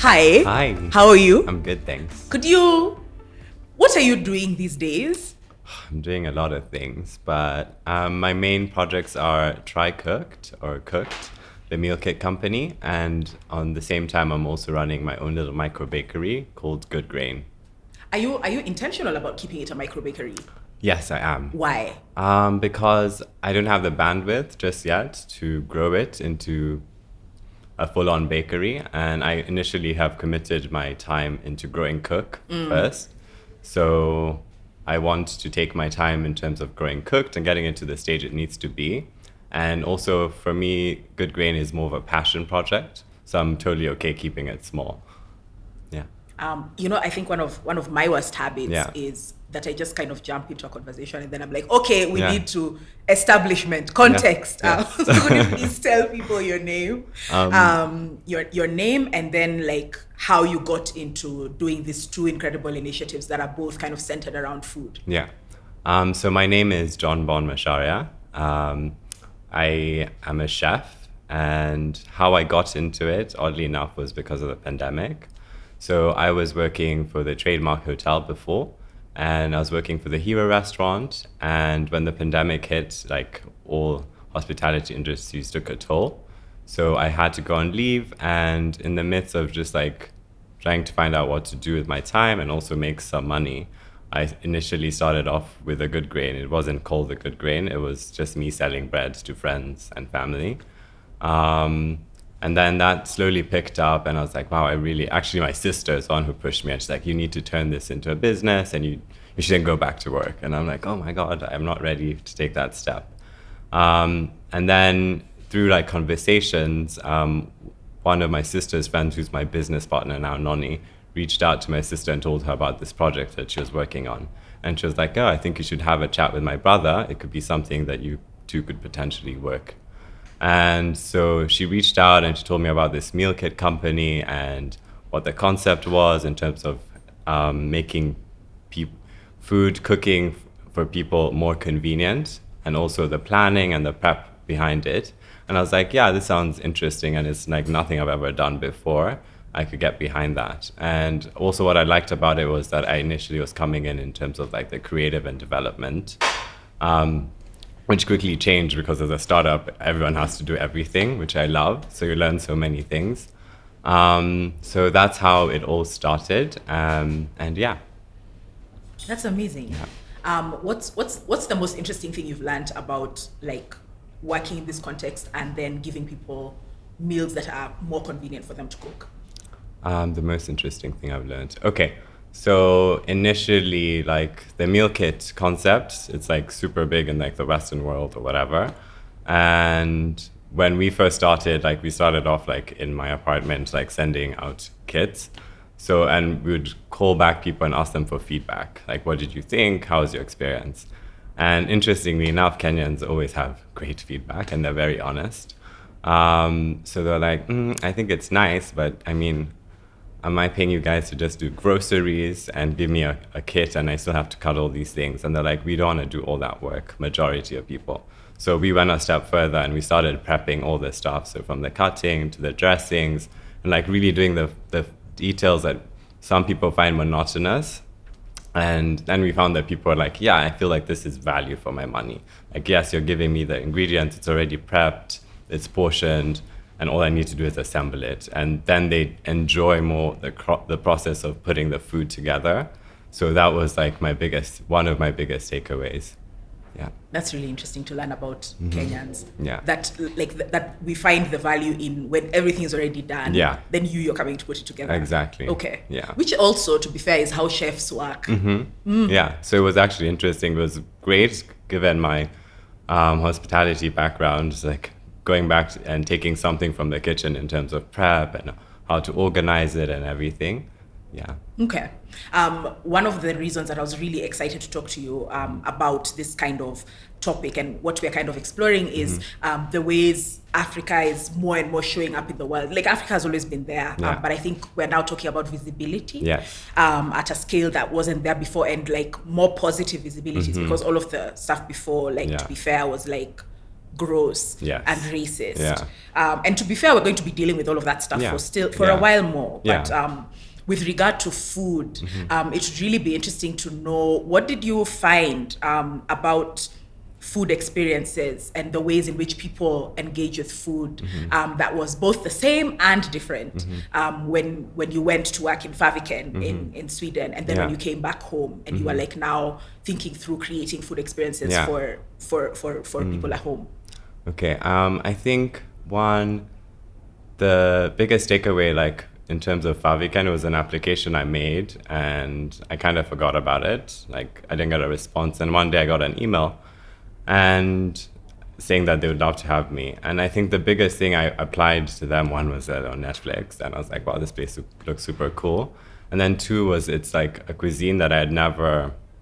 Hi. Hi. How are you? I'm good, thanks. What are you doing these days? I'm doing a lot of things, but my main projects are Try Cooked or Cooked, the meal kit company, and on the same time, I'm also running my own little micro bakery called Good Grain. Are you intentional about keeping it a micro bakery? Yes, I am. Why? Because I don't have the bandwidth just yet to grow it into a full-on bakery, and I initially have committed my time into growing Cook first. So I want to take my time in terms of growing Cooked and getting it to the stage it needs to be. And also for me, Good Grain is more of a passion project, so I'm totally okay keeping it small. Yeah. I think one of my worst habits Yeah. is that I just kind of jump into a conversation and then I'm like, okay, we Yeah. need to establishment, context. Yes. So could you please tell people your name, your name, and then like how you got into doing these two incredible initiatives that are both kind of centered around food. Yeah. So my name is Bond Macharia. I am a chef, and how I got into it, oddly enough, was because of the pandemic. So I was working for the Trademark Hotel before, and I was working for the HEVA restaurant. And when the pandemic hit, like all hospitality industries took a toll. So I had to go on leave, and in the midst of just like trying to find out what to do with my time and also make some money, I initially started off with a Good Grain. It wasn't called the Good Grain. It was just me selling bread to friends and family. And then that slowly picked up, and I was like, wow, actually my sister is the one who pushed me. And she's like, you need to turn this into a business and you shouldn't go back to work. And I'm like, oh my God, I'm not ready to take that step. And then through like conversations, one of my sister's friends, who's my business partner now, Noni, reached out to my sister and told her about this project that she was working on. And she was like, oh, I think you should have a chat with my brother. It could be something that you two could potentially work. And so she reached out and she told me about this meal kit company and what the concept was in terms of making food cooking for people more convenient, and also the planning and the prep behind it. And I was like, yeah, this sounds interesting, and it's like nothing I've ever done before. I could get behind that. And also what I liked about it was that I initially was coming in terms of like the creative and development, which quickly changed because as a startup, everyone has to do everything, which I love. So you learn so many things. So that's how it all started. And yeah. That's amazing. Yeah. What's the most interesting thing you've learned about like working in this context and then giving people meals that are more convenient for them to cook? The most interesting thing I've learned. Okay. So initially, like the meal kit concept, it's like super big in like the Western world or whatever. And when we first started, like we started off like in my apartment, like sending out kits. So, and we would call back people and ask them for feedback. Like, what did you think? How was your experience? And interestingly enough, Kenyans always have great feedback and they're very honest. So they're like, I think it's nice, but I mean, am I paying you guys to just do groceries and give me a kit and I still have to cut all these things? And they're like, we don't want to do all that work, majority of people. So we went a step further and we started prepping all this stuff. So from the cutting to the dressings and like really doing the details that some people find monotonous. And then we found that people are like, yeah, I feel like this is value for my money. Like, yes, you're giving me the ingredients, it's already prepped, it's portioned, and all I need to do is assemble it. And then they enjoy more the process of putting the food together. So that was like one of my biggest takeaways. Yeah. That's really interesting to learn about Kenyans. Yeah. That we find the value in when everything is already done. Yeah. Then you're coming to put it together. Exactly. Okay. Yeah. Which also, to be fair, is how chefs work. Yeah. So it was actually interesting. It was great given my hospitality background. It's like going back and taking something from the kitchen in terms of prep and how to organize it and everything. Yeah. Okay. One of the reasons that I was really excited to talk to you about this kind of topic and what we're kind of exploring is the ways Africa is more and more showing up in the world. Like Africa has always been there, but I think we're now talking about visibility at a scale that wasn't there before, and like more positive visibilities because all of the stuff before, like to be fair, was like gross, Yes. and racist. Yeah. And to be fair, we're going to be dealing with all of that stuff for a while more. But with regard to food, it would really be interesting to know, what did you find about food experiences and the ways in which people engage with food that was both the same and different when you went to work in Faviken in Sweden, and then when you came back home and you were like now thinking through creating food experiences for people at home? Okay, I think the biggest takeaway, like in terms of Faviken, was an application I made and I kind of forgot about it. Like I didn't get a response, and one day I got an email and saying that they would love to have me. And I think the biggest thing I applied to them, one was on Netflix, and I was like, wow, this place looks super cool. And then two was, it's like a cuisine that I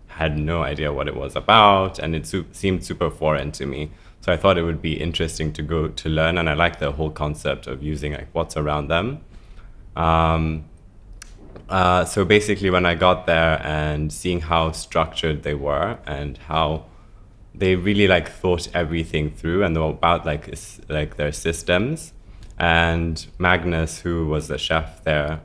had no idea what it was about, and it seemed super foreign to me. So I thought it would be interesting to go to learn, and I like the whole concept of using like what's around them. So basically when I got there and seeing how structured they were and how they really like thought everything through and about like their systems. And Magnus, who was the chef there,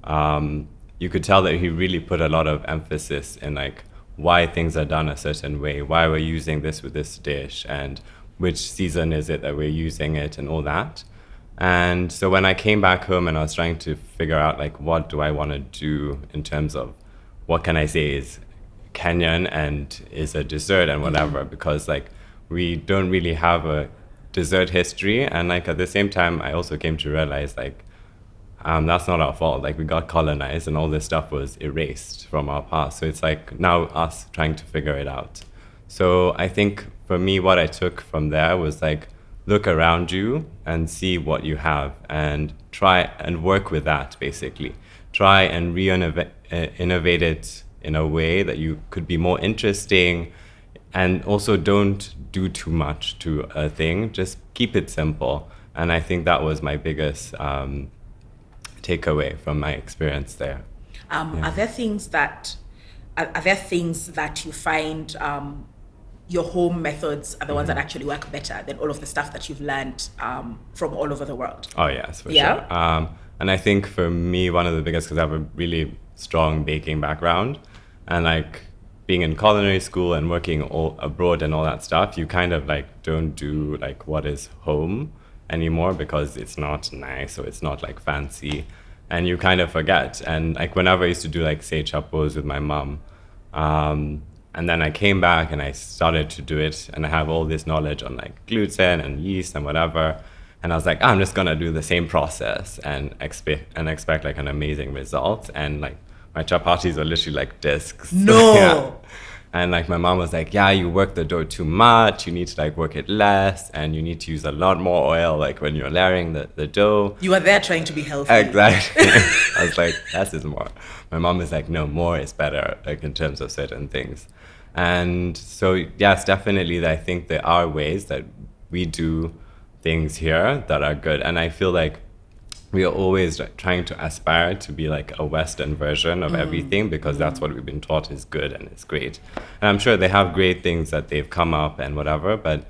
you could tell that he really put a lot of emphasis in like why things are done a certain way, why we're using this with this dish, and which season is it that we're using it, and all that. And so when I came back home and I was trying to figure out like what do I want to do in terms of what can I say is Kenyan and is a dessert and whatever, because like we don't really have a dessert history, and like at the same time I also came to realize like that's not our fault. Like we got colonized and all this stuff was erased from our past, so it's like now us trying to figure it out. So I think for me what I took from there was like look around you and see what you have and try and work with that. Basically try and innovate it in a way that you could be more interesting, and also don't do too much to a thing, just keep it simple. And I think that was my biggest takeaway from my experience there. Are there things that you find your home methods are the ones that actually work better than all of the stuff that you've learned from all over the world? Oh yes, for sure. And I think for me, one of the biggest, because I have a really strong baking background, and like being in culinary school and working all abroad and all that stuff, you kind of like don't do like what is home anymore because it's not nice or it's not like fancy, and you kind of forget. And like whenever I used to do like say chapos with my mom, and then I came back and I started to do it, and I have all this knowledge on like gluten and yeast and whatever, and I was like, I'm just gonna do the same process and expect like an amazing result. And like my chapatis are literally like discs. No. Yeah. And like my mom was like, yeah, you work the dough too much. You need to like work it less, and you need to use a lot more oil like when you're layering the dough. You are there trying to be healthy. Exactly. I was like, less is more. My mom is like, no, more is better, like in terms of certain things. And so yes, definitely I think there are ways that we do things here that are good. And I feel like we are always trying to aspire to be like a Western version of everything, because that's what we've been taught is good and it's great. And I'm sure they have great things that they've come up and whatever, but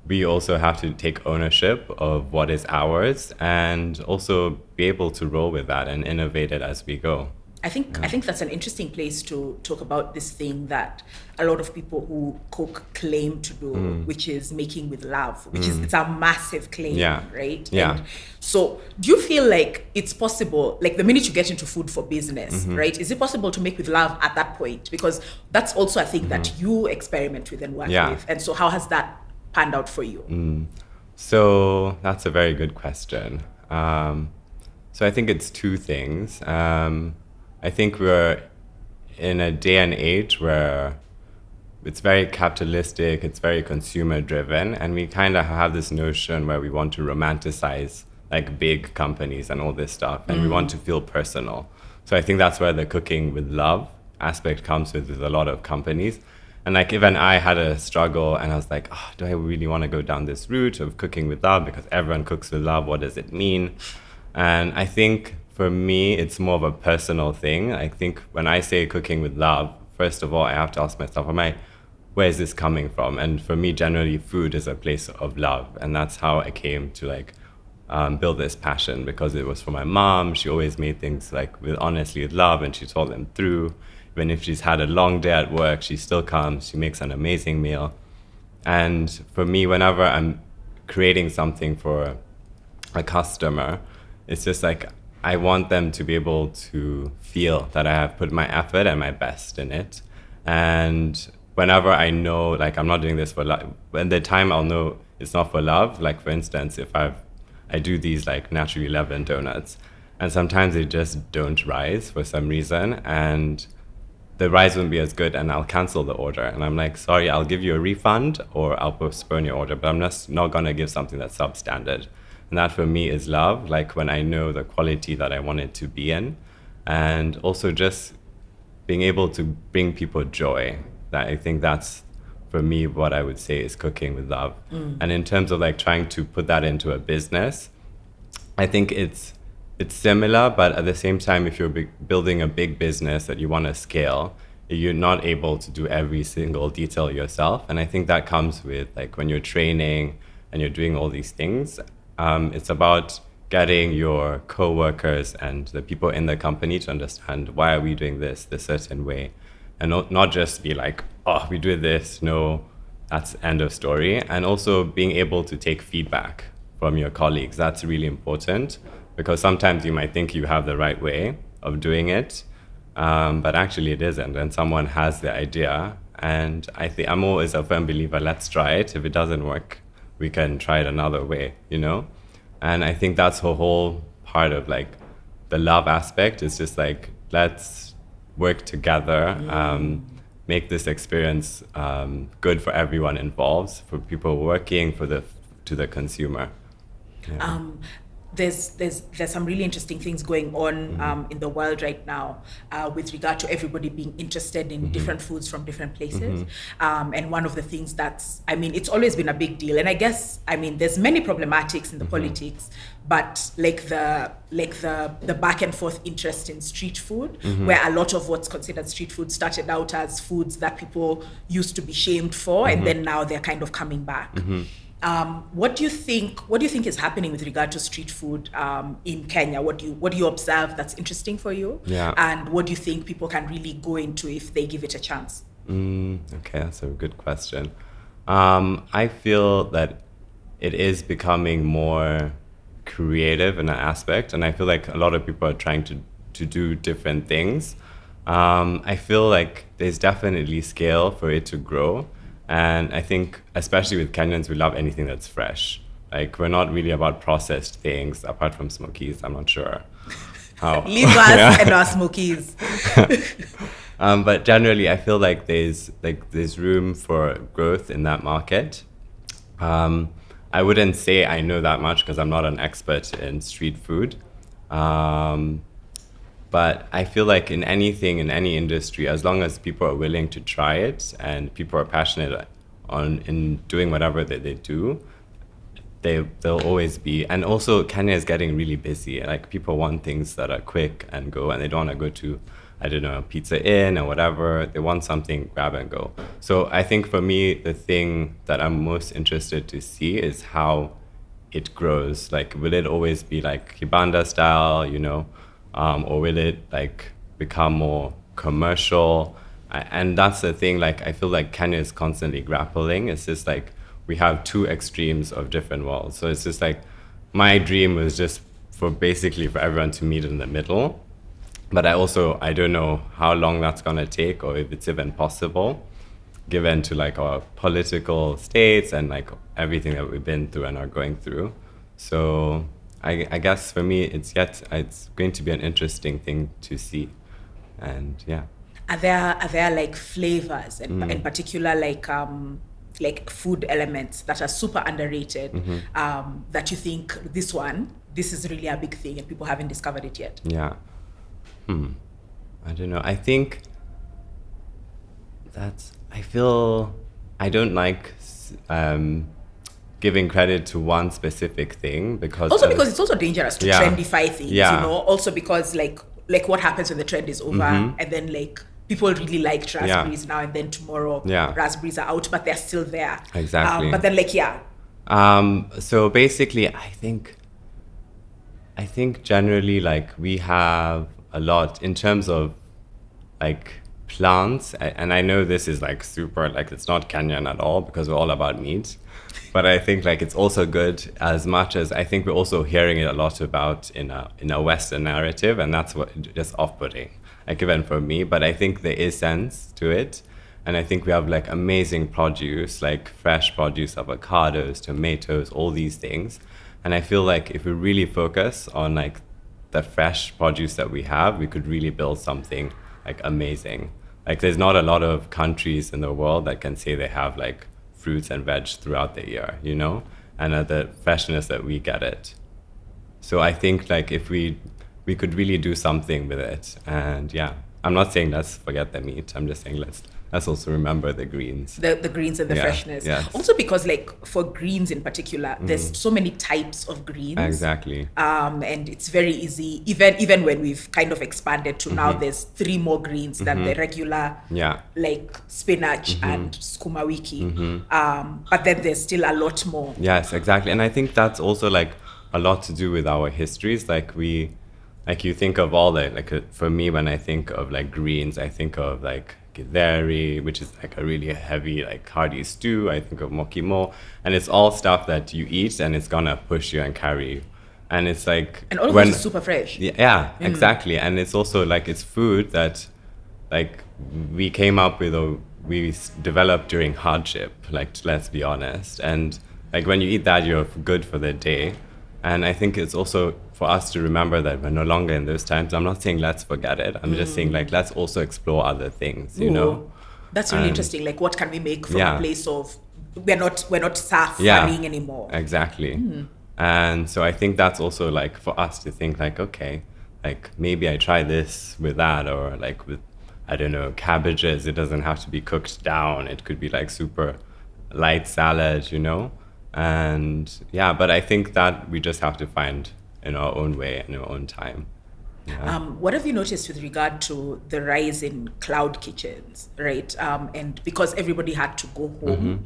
we also have to take ownership of what is ours and also be able to roll with that and innovate it as we go. I think that's an interesting place to talk about this thing that a lot of people who cook claim to do, which is making with love, which is, it's a massive claim, right? Yeah. And so do you feel like it's possible, like the minute you get into food for business, right? Is it possible to make with love at that point? Because that's also a thing that you experiment with and work with. And so how has that panned out for you? So that's a very good question. So I think it's two things. I think we're in a day and age where it's very capitalistic, it's very consumer driven, and we kind of have this notion where we want to romanticize like big companies and all this stuff, and we want to feel personal. So I think that's where the cooking with love aspect comes with a lot of companies. And like even I had a struggle, and I was like, oh, do I really want to go down this route of cooking with love? Because everyone cooks with love, what does it mean? And I think for me, it's more of a personal thing. I think when I say cooking with love, first of all, I have to ask myself, am I where is this coming from? And for me, generally, food is a place of love. And that's how I came to like build this passion, because it was for my mom. She always made things like honestly with love, and she told them through. Even if she's had a long day at work, she still comes, she makes an amazing meal. And for me, whenever I'm creating something for a customer, it's just like, I want them to be able to feel that I have put my effort and my best in it. And whenever I know, like, I'm not doing this for love, when the time I'll know it's not for love, like for instance, if I do these like naturally leavened donuts, and sometimes they just don't rise for some reason, and the rise won't be as good, and I'll cancel the order. And I'm like, sorry, I'll give you a refund or I'll postpone your order, but I'm just not gonna give something that's substandard. And that for me is love, like when I know the quality that I want it to be in, and also just being able to bring people joy. That I think that's, for me, what I would say is cooking with love. And in terms of like trying to put that into a business, I think it's similar, but at the same time, if you're building a big business that you want to scale, you're not able to do every single detail yourself. And I think that comes with like when you're training and you're doing all these things, it's about getting your co-workers and the people in the company to understand, why are we doing this certain way, and not just be like, oh, we do this, no, that's end of story. And also being able to take feedback from your colleagues, that's really important, because sometimes you might think you have the right way of doing it, but actually it isn't, and someone has the idea. And I think I'm always a firm believer, let's try it. If it doesn't work, we can try it another way, you know? And I think that's the whole part of like the love aspect, is just like, let's work together, make this experience good for everyone involved, for people working, to the consumer. Yeah. There's some really interesting things going on in the world right now with regard to everybody being interested in different foods from different places. And one of the things that's, I mean, it's always been a big deal. And I guess, I mean, there's many problematics in the politics, but like the back and forth interest in street food, where a lot of what's considered street food started out as foods that people used to be shamed for, and then now they're kind of coming back. What do you think is happening with regard to street food in Kenya? What do you observe that's interesting for you? Yeah. And what do you think people can really go into if they give it a chance? Okay, that's a good question. I feel that it is becoming more creative in an aspect, and I feel like a lot of people are trying to do different things. I feel like there's definitely scale for it to grow. And I think, especially with Kenyans, we love anything that's fresh. Like, we're not really about processed things, apart from smokies. I'm not sure how. Leave us and our smokies. But generally, I feel like there's room for growth in that market. I wouldn't say I know that much, because I'm not an expert in street food. But I feel like in anything, in any industry, as long as people are willing to try it and people are passionate in doing whatever that they do, they'll always be. And also, Kenya is getting really busy. Like, people want things that are quick and go, and they don't want to go to, I don't know, Pizza Inn or whatever. They want something grab and go. So I think for me, the thing that I'm most interested to see is how it grows. Like, will it always be like Kibanda style, you know? Or will it like become more commercial? And that's the thing, like, I feel like Kenya is constantly grappling. It's just like we have two extremes of different worlds. So it's just like, my dream was just for everyone to meet in the middle. But I don't know how long that's gonna take, or if it's even possible, given to like our political states and like everything that we've been through and are going through. So I guess for me, it's going to be an interesting thing to see, and yeah. Are there like flavors and in particular like food elements that are super underrated that you think this is really a big thing and people haven't discovered it yet? Yeah. I don't know. I think I feel I don't like giving credit to one specific thing, because it's also dangerous to trendify things, you know, also because like what happens when the trend is over and then like people really liked raspberries now, and then tomorrow raspberries are out, but they're still there. Exactly. But then so basically, I think generally, like, we have a lot in terms of like plants, and I know this is like super, like, it's not Kenyan at all because we're all about meat, but I think like it's also good, as much as I think we're also hearing it a lot about in a Western narrative, and that's what just off-putting, like, even for me. But I think there is sense to it, and I think we have like amazing produce, like fresh produce, avocados, tomatoes, all these things. And I feel like if we really focus on like the fresh produce that we have, we could really build something like amazing. Like, there's not a lot of countries in the world that can say they have like fruits and veg throughout the year, you know, and the freshness that we get it. So I think like if we could really do something with it. And yeah, I'm not saying let's forget the meat. I'm just saying let's also remember the greens. The greens and the freshness. Yes. Also because like for greens in particular, there's so many types of greens. Exactly. And it's very easy, even when we've kind of expanded to now there's 3 more greens than the regular like spinach and sukuma wiki. But then there's still a lot more. Yes, exactly. And I think that's also like a lot to do with our histories. Like you think of all the, like, for me, when I think of like greens, I think of like githeri, which is like a really heavy, like hearty stew. I think of mokimo, and it's all stuff that you eat and it's gonna push you and carry you. And it's like, and all of it is super fresh. Yeah, exactly. And it's also like, it's food that like we came up with, or we developed during hardship, like, let's be honest. And like when you eat that, you're good for the day. And I think it's also for us to remember that we're no longer in those times. I'm not saying let's forget it. I'm just saying like let's also explore other things, you know? That's really interesting. Like, what can we make from a place of we're not suffering anymore? Exactly. And so I think that's also like for us to think like, okay, like maybe I try this with that, or like with, I don't know, cabbages. It doesn't have to be cooked down. It could be like super light salad, you know? And yeah, but I think that we just have to find in our own way and our own time. Yeah. What have you noticed with regard to the rise in cloud kitchens, right? And because everybody had to go home,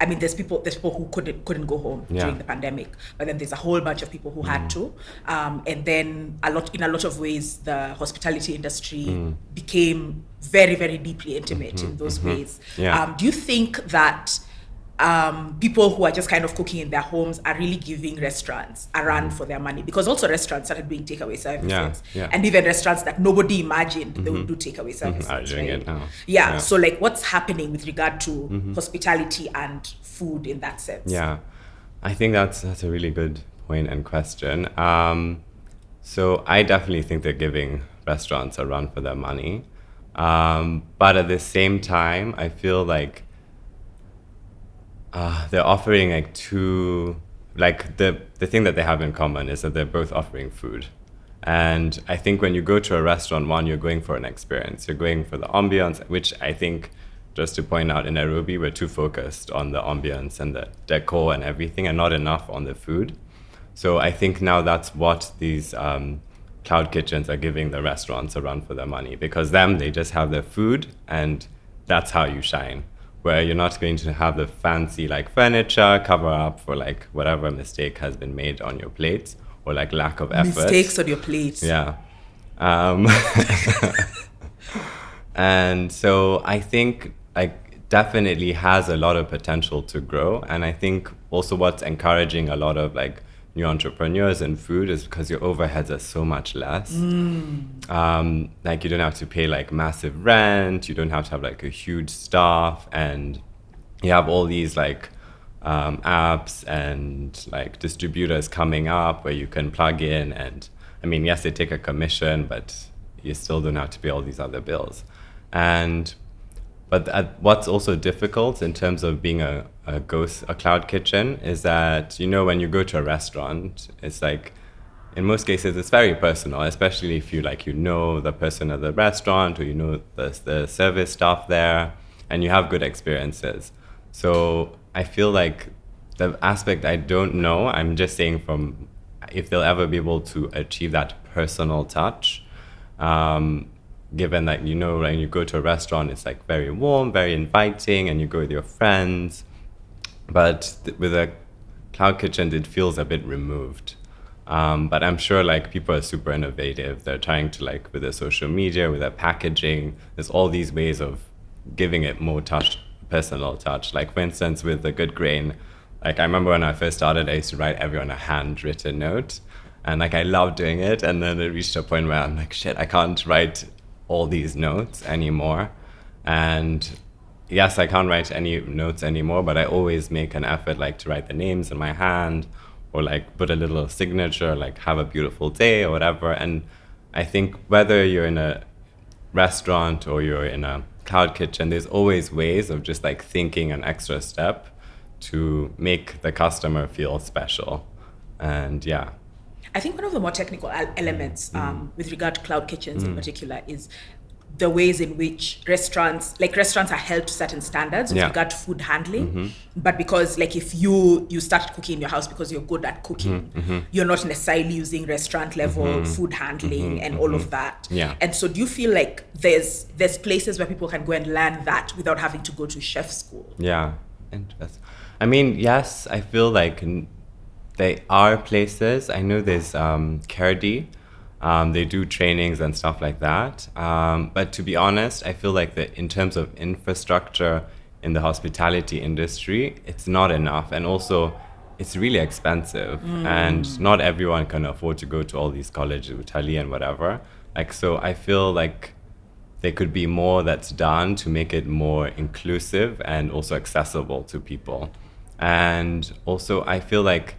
I mean, there's people who couldn't go home during the pandemic, but then there's a whole bunch of people who had to, and then in a lot of ways, the hospitality industry became very, very deeply intimate in those ways. Yeah. Do you think that people who are just kind of cooking in their homes are really giving restaurants a run for their money? Because also restaurants started doing takeaway services, and even restaurants that nobody imagined they would do takeaway services. Are doing it now. Yeah. So like, what's happening with regard to hospitality and food in that sense? Yeah, I think that's a really good point and question. So I definitely think they're giving restaurants a run for their money, but at the same time, I feel like they're offering like the thing that they have in common is that they're both offering food. And I think when you go to a restaurant, one, you're going for an experience. You're going for the ambience, which I think, just to point out, in Nairobi, we're too focused on the ambience and the decor and everything, and not enough on the food. So I think now that's what these cloud kitchens are giving the restaurants a run for their money, because they just have their food, and that's how you shine. Where you're not going to have the fancy like furniture cover up for like whatever mistake has been made on your plate, or like lack of effort. Mistakes on your plate. Yeah. And so I think like definitely has a lot of potential to grow. And I think also what's encouraging a lot of like new entrepreneurs in food is because your overheads are so much less. Like, you don't have to pay like massive rent, you don't have to have like a huge staff, and you have all these like apps and like distributors coming up where you can plug in, and I mean, yes, they take a commission, but you still don't have to pay all these other bills. But what's also difficult in terms of being a cloud kitchen is that, you know, when you go to a restaurant, it's like, in most cases, it's very personal, especially if you know the person at the restaurant, or you know the service staff there, and you have good experiences. So I feel like the aspect I don't know, I'm just saying from if they'll ever be able to achieve that personal touch, given that, you know, when you go to a restaurant, it's like very warm, very inviting, and you go with your friends. But with a cloud kitchen, it feels a bit removed. But I'm sure like people are super innovative. They're trying to, like, with their social media, with their packaging, there's all these ways of giving it more personal touch. Like, for instance, with the Good Grain, like, I remember when I first started, I used to write everyone a handwritten note. And like, I loved doing it. And then it reached a point where I'm like, shit, I can't write all these notes anymore. And yes, I can't write any notes anymore, but I always make an effort, like, to write the names in my hand, or like put a little signature, like have a beautiful day or whatever. And I think whether you're in a restaurant or you're in a cloud kitchen, there's always ways of just like thinking an extra step to make the customer feel special. And yeah. I think one of the more technical elements with regard to cloud kitchens in particular is the ways in which restaurants are held to certain standards with regard to food handling. But because like if you started cooking in your house because you're good at cooking, you're not necessarily using restaurant level food handling and all of that. Yeah. And so do you feel like there's places where people can go and learn that without having to go to chef school? Yeah, interesting. I mean, yes, I feel like there are places. I know there's Curated. They do trainings and stuff like that. But to be honest, I feel like in terms of infrastructure in the hospitality industry, it's not enough. And also, it's really expensive. And not everyone can afford to go to all these colleges, Italy and whatever. Like, so I feel like there could be more that's done to make it more inclusive and also accessible to people. And also, I feel like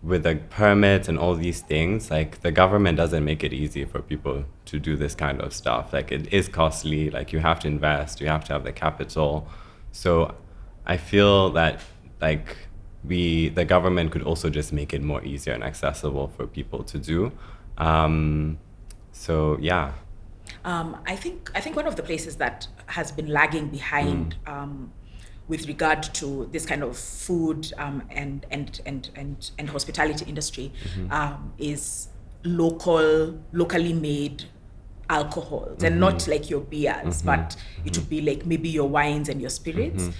with the permits and all these things, like the government doesn't make it easy for people to do this kind of stuff. Like, it is costly, like you have to invest, you have to have the capital. So I feel that like the government could also just make it more easier and accessible for people to do. So yeah. I think one of the places that has been lagging behind with regard to this kind of food and hospitality industry is locally made alcohols, and not like your beers, but it would be like maybe your wines and your spirits,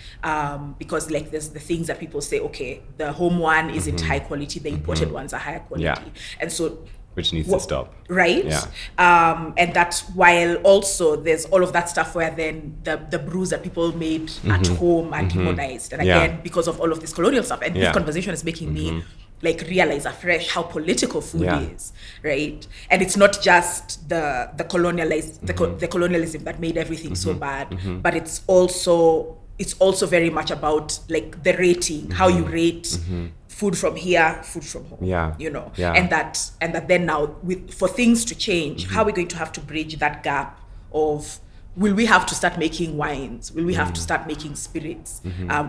because like there's the things that people say, okay, the home one isn't high quality, the imported ones are higher quality, and so which needs to stop, right? Yeah. And that's while also there's all of that stuff where then the brews that people made at home are demonized, and again because of all of this colonial stuff. And this conversation is making me like realize afresh how political food is, right? And it's not just the colonialism that made everything so bad, but it's also very much about like the rating, how you rate food from here, food from home, you know, and that then now for things to change, how are we going to have to bridge that gap of, will we have to start making wines? Will we have to start making spirits?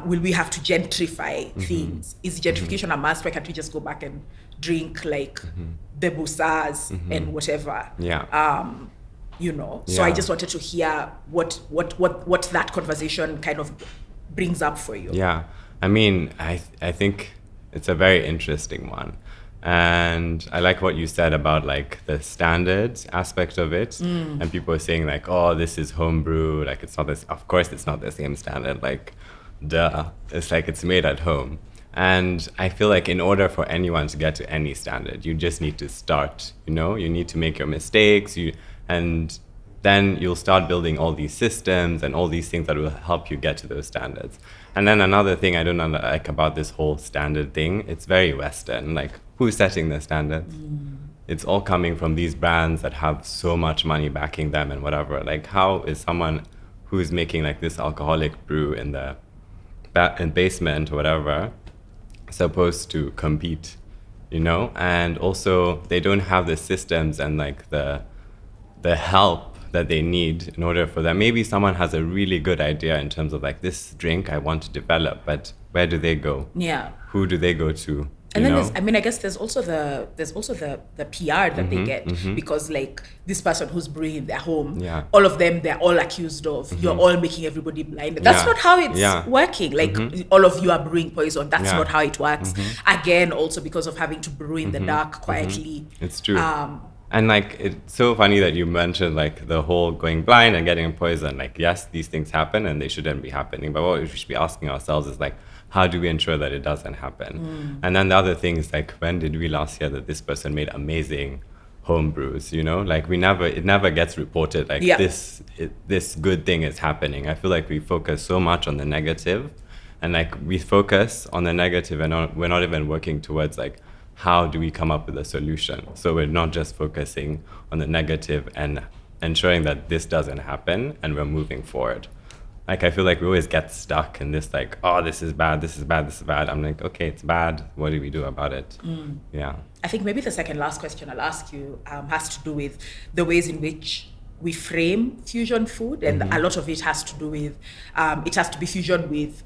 Will we have to gentrify things? Is gentrification a must? Why can't we just go back and drink like the busas and whatever? You know, so I just wanted to hear what that conversation kind of brings up for you. Yeah, I mean, I think it's a very interesting one. And I like what you said about like the standards aspect of it. And people are saying like, oh, this is homebrew. Like, it's not this, of course it's not the same standard. Like, duh, it's like it's made at home. And I feel like in order for anyone to get to any standard, you just need to start, you know, you need to make your mistakes, and then you'll start building all these systems and all these things that will help you get to those standards. And then another thing I don't like about this whole standard thing, it's very Western. Like, who's setting the standards? It's all coming from these brands that have so much money backing them and whatever. Like, how is someone who's making like this alcoholic brew in the basement or whatever supposed to compete, you know? And also, they don't have the systems and like the help that they need in order for that. Maybe someone has a really good idea in terms of like, this drink I want to develop, but where do they go? Yeah. Who do they go to? And then there's, I mean, I guess there's also the PR that they get, because like this person who's brewing in their home, all of them, they're all accused of, you're all making everybody blind. That's not how it's working. Like, all of you are brewing poison. That's not how it works. Again, also because of having to brew in the dark quietly. It's true. And like, it's so funny that you mentioned like the whole going blind and getting poisoned. Like, yes, these things happen and they shouldn't be happening. But what we should be asking ourselves is like, how do we ensure that it doesn't happen? And then the other thing is like, when did we last hear that this person made amazing home brews? You know, like it never gets reported like this good thing is happening. I feel like we focus so much on the negative, and like we focus on the negative and we're not even working towards like, how do we come up with a solution? So we're not just focusing on the negative and ensuring that this doesn't happen and we're moving forward. Like, I feel like we always get stuck in this like, oh, this is bad, this is bad, this is bad. I'm like, okay, it's bad. What do we do about it? Yeah. I think maybe the second last question I'll ask you has to do with the ways in which we frame fusion food. And a lot of it has to do with, it has to be fusion with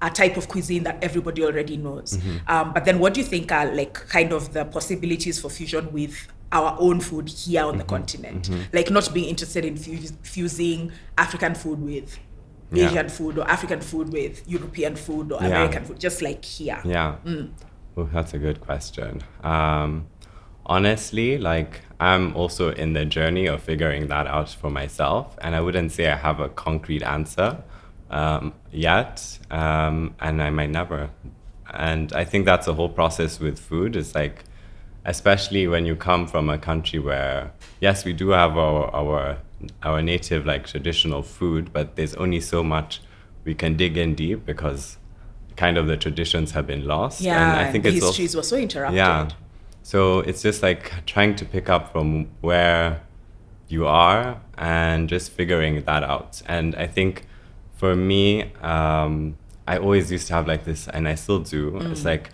a type of cuisine that everybody already knows. But then what do you think are like kind of the possibilities for fusion with our own food here on the continent? Like not being interested in fusing African food with Asian food, or African food with European food, or American food, just like here. Oh, that's a good question. Honestly, like I'm also in the journey of figuring that out for myself, and I wouldn't say I have a concrete answer yet, and I might never. And I think that's the whole process with food. Is like, especially when you come from a country where, yes, we do have our native like traditional food, but there's only so much we can dig in deep because kind of the traditions have been lost. Yeah, and I think the it's histories were so interrupted. Yeah, so it's just like trying to pick up from where you are and just figuring that out. And I think for me, I always used to have like this, and I still do. It's like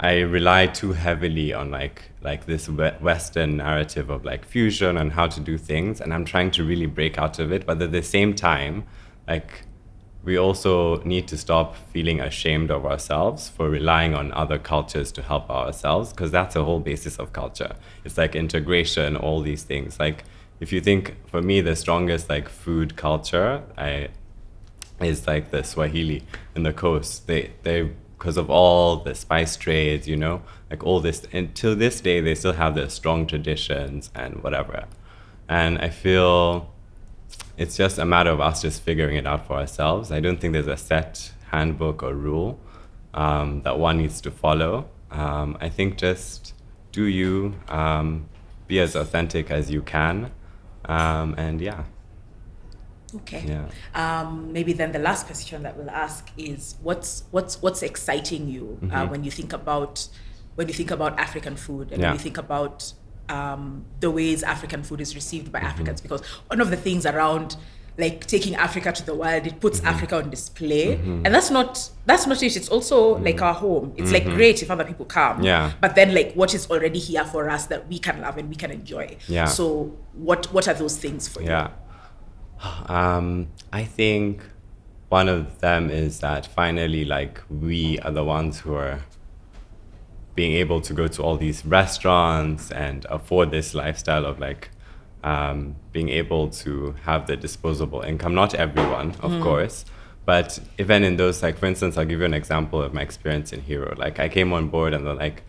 I rely too heavily on like this Western narrative of like fusion and how to do things, and I'm trying to really break out of it. But at the same time, like we also need to stop feeling ashamed of ourselves for relying on other cultures to help ourselves, because that's the whole basis of culture. It's like integration, all these things. Like if you think, for me, the strongest like food culture is like the Swahili in the coast. They because of all the spice trades, you know, like all this, and till this day they still have their strong traditions and whatever. And I feel it's just a matter of us just figuring it out for ourselves. I don't think there's a set handbook or rule that one needs to follow. I think just do you, be as authentic as you can, and yeah. Okay. Yeah. Maybe then the last question that we'll ask is what's exciting you when you think about African food, and when you think about the ways African food is received by Africans? Because one of the things around like taking Africa to the world, it puts Africa on display, and that's not it. It's also like our home. It's like great if other people come, but then like what is already here for us that we can love and we can enjoy. So what are those things for you? I think one of them is that finally, like, we are the ones who are being able to go to all these restaurants and afford this lifestyle of like being able to have the disposable income. Not everyone, of course, but even in those, like, for instance, I'll give you an example of my experience in Hero. Like, I came on board and they're like,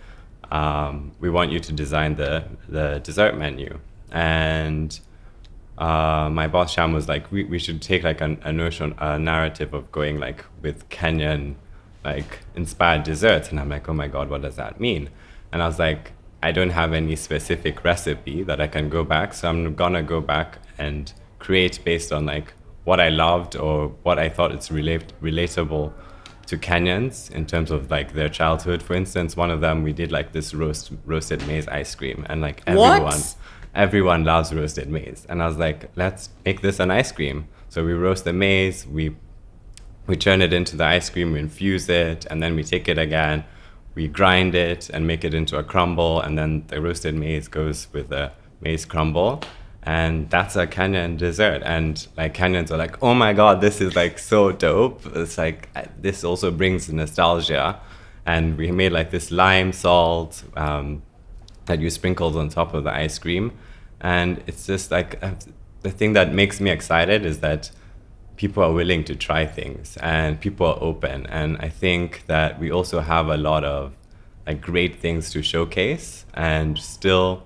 we want you to design the dessert menu. And my boss Sham was like, we should take like a narrative of going like with Kenyan like inspired desserts. And I'm like, oh my God, what does that mean? And I was like, I don't have any specific recipe that I can go back. So I'm gonna go back and create based on like what I loved or what I thought it's relatable to Kenyans in terms of like their childhood. For instance, one of them, we did like this roasted maize ice cream, and like everyone loves roasted maize. And I was like, let's make this an ice cream. So we roast the maize, we turn it into the ice cream, we infuse it, and then we take it again, we grind it and make it into a crumble, and then the roasted maize goes with the maize crumble. And that's a Kenyan dessert. And like Kenyans are like, oh my God, this is like so dope. It's like, this also brings nostalgia. And we made like this lime salt that you sprinkled on top of the ice cream. And it's just like, the thing that makes me excited is that people are willing to try things and people are open. And I think that we also have a lot of like great things to showcase, and still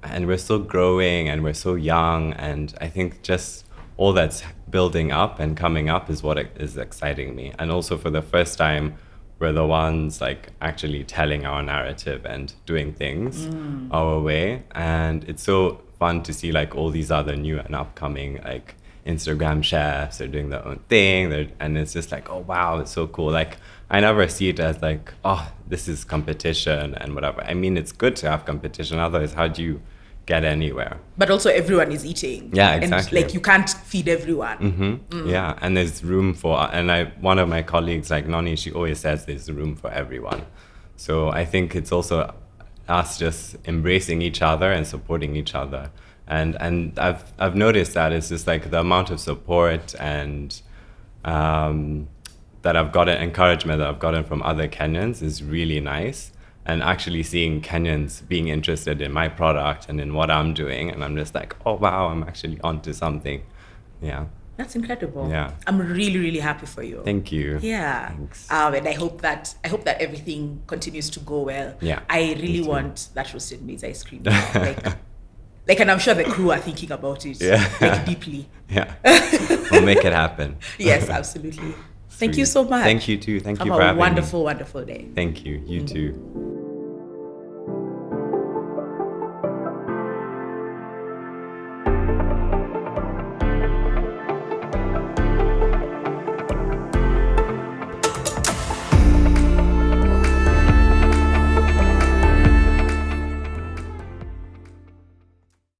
and we're still growing and we're so young. And I think just all that's building up and coming up is what is exciting me. And also for the first time, we're the ones like actually telling our narrative and doing things our way. And it's so fun to see like all these other new and upcoming like Instagram chefs are doing their own thing. And it's just like, oh, wow, it's so cool. Like, I never see it as like, oh, this is competition and whatever. I mean, it's good to have competition. Otherwise, how do you get anywhere? But also everyone is eating. Yeah, exactly. And like you can't feed everyone. Yeah, and there's room for, and one of my colleagues, like Noni, she always says there's room for everyone. So I think it's also us just embracing each other and supporting each other. And I've noticed that it's just like the amount of support and that I've gotten, encouragement that I've gotten from other Kenyans is really nice. And actually seeing Kenyans being interested in my product and in what I'm doing. And I'm just like, oh, wow, I'm actually onto something. Yeah. That's incredible. Yeah. I'm really, really happy for you. Thank you. Yeah. Thanks. And I hope that everything continues to go well. Yeah. I really want that roasted maize ice cream. Like, and I'm sure the crew are thinking about it like deeply. Yeah. We'll make it happen. Yes, absolutely. Thank you so much. Thank you too. Thank you Have for a having wonderful, me. wonderful day. Thank you. You too.